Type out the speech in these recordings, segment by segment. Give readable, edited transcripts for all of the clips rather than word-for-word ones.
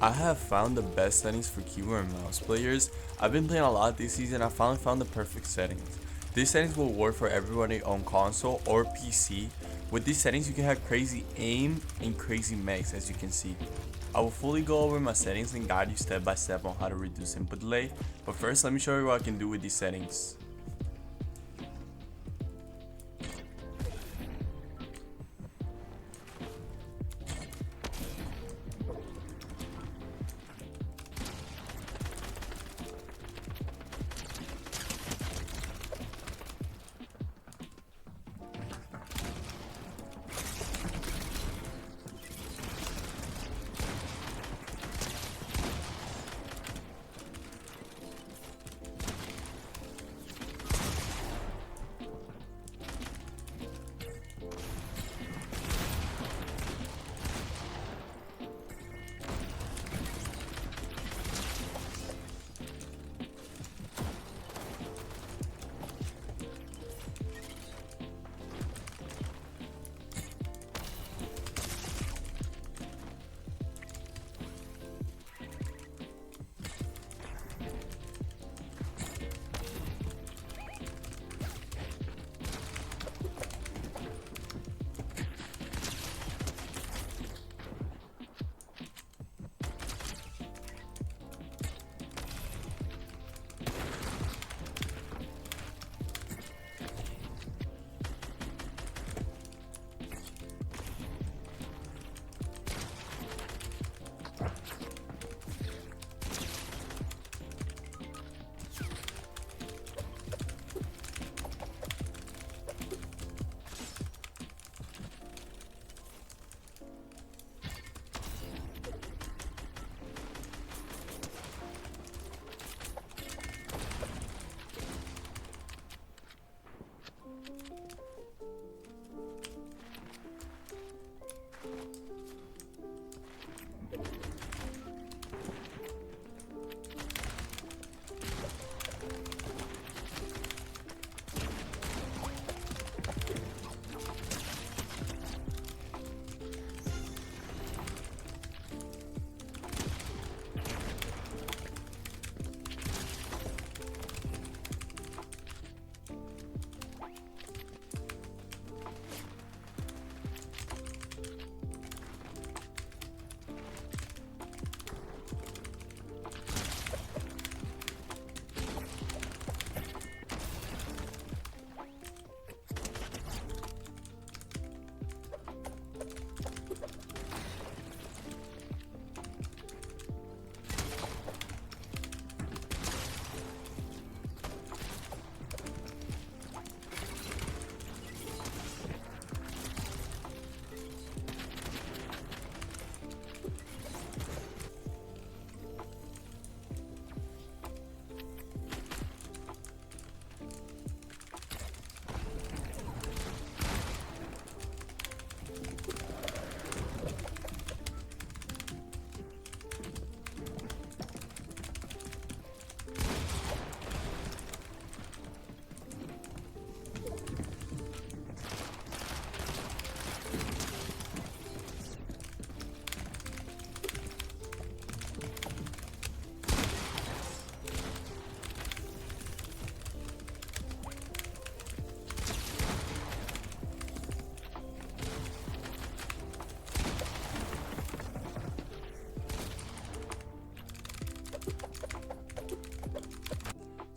I have found the best settings for keyboard and mouse players. I've been playing a lot this season. I finally found the perfect settings. These settings will work for everybody on console or PC. With these settings you can have crazy aim and crazy mechs, as you can see. I will fully go over my settings and guide you step by step on how to reduce input delay, but first let me show you what I can do with these settings.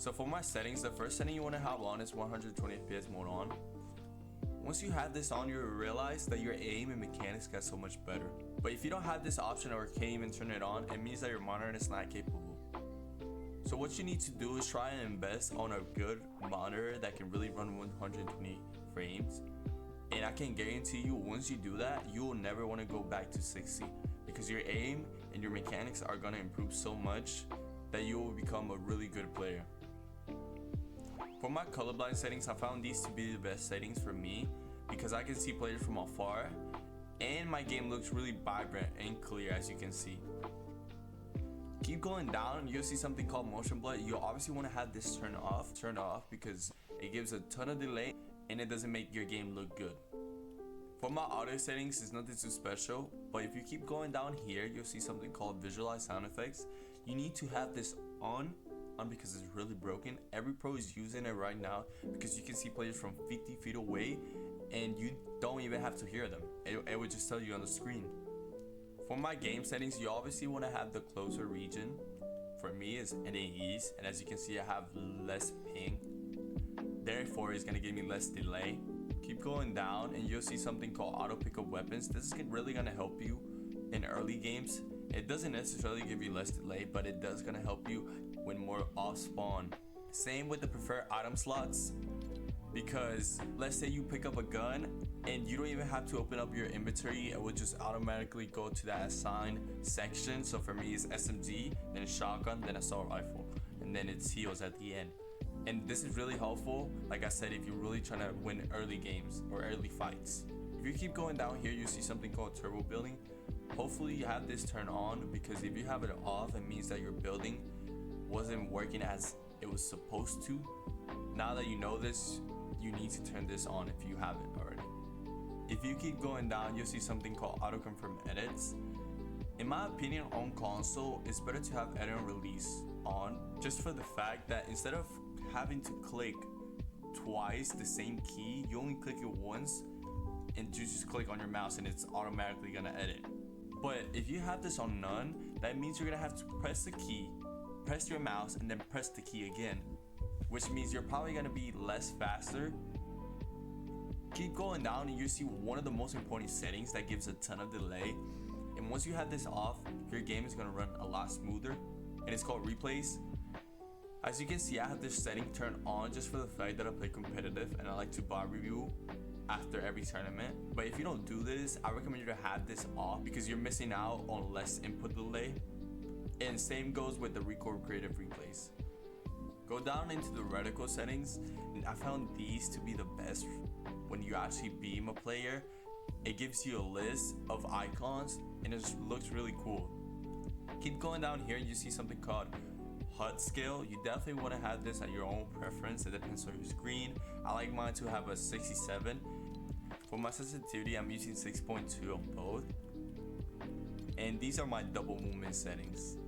So for my settings, the first setting you want to have on is 120 FPS mode on. Once you have this on, you'll realize that your aim and mechanics get so much better. But if you don't have this option or can't even turn it on, it means that your monitor is not capable. So what you need to do is try and invest on a good monitor that can really run 120 frames. And I can guarantee you, once you do that, you will never want to go back to 60, because your aim and your mechanics are going to improve so much that you will become a really good player. For my colorblind settings, I found these to be the best settings for me because I can see players from afar and my game looks really vibrant and clear, as you can see. Keep going down, you'll see something called motion blur. You obviously want to have this turned off because it gives a ton of delay and it doesn't make your game look good. For my audio settings, it's nothing too special, but if you keep going down here, you'll see something called visualize sound effects. You need to have this on because it's really broken. Every pro is using it right now because you can see players from 50 feet away and you don't even have to hear them. It would just tell you on the screen. For my game settings, you obviously want to have the closer region. For me, it's NAEs, and as you can see, I have less ping. Therefore, it's gonna give me less delay. Keep going down, and you'll see something called auto pickup weapons. This is really gonna help you in early games. It doesn't necessarily give you less delay, but it does gonna help you when more off spawn. Same with the preferred item slots, because let's say you pick up a gun and you don't even have to open up your inventory. It will just automatically go to that assigned section. So for me, it's SMG, then a shotgun, then assault rifle, and then it's heals at the end. And this is really helpful, like I said, if you're really trying to win early games or early fights. If you keep going down here, you see something called turbo building. Hopefully you have this turned on, because if you have it off, it means that your building wasn't working as it was supposed to. Now that you know this, you need to turn this on if you haven't already. If you keep going down, you'll see something called auto confirm edits. In my opinion, on console, it's better to have edit and release on, just for the fact that instead of having to click twice the same key, you only click it once and you just click on your mouse and it's automatically gonna edit. But if you have this on none, that means you're gonna have to press the key, press your mouse, and then press the key again, which means you're probably gonna be less faster. Keep going down and you see one of the most important settings that gives a ton of delay. And once you have this off, your game is gonna run a lot smoother, and it's called replays. As you can see, I have this setting turned on just for the fact that I play competitive and I like to bot review after every tournament. But if you don't do this, I recommend you to have this off because you're missing out on less input delay. And same goes with the record creative replays. Go down into the reticle settings, and I found these to be the best when you actually beam a player. It gives you a list of icons and it just looks really cool. Keep going down here, you see something called HUD scale. You definitely want to have this at your own preference. It depends on your screen. I like mine to have a 67. For my sensitivity, I'm using 6.2 on both. And these are my double movement settings.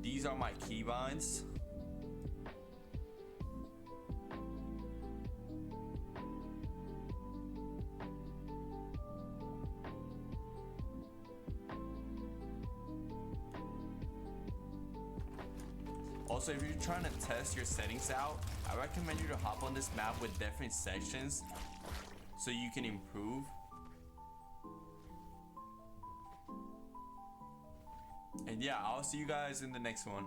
These are my keybinds. Also, if you're trying to test your settings out, I recommend you to hop on this map with different sections so you can improve. And yeah, I'll see you guys in the next one.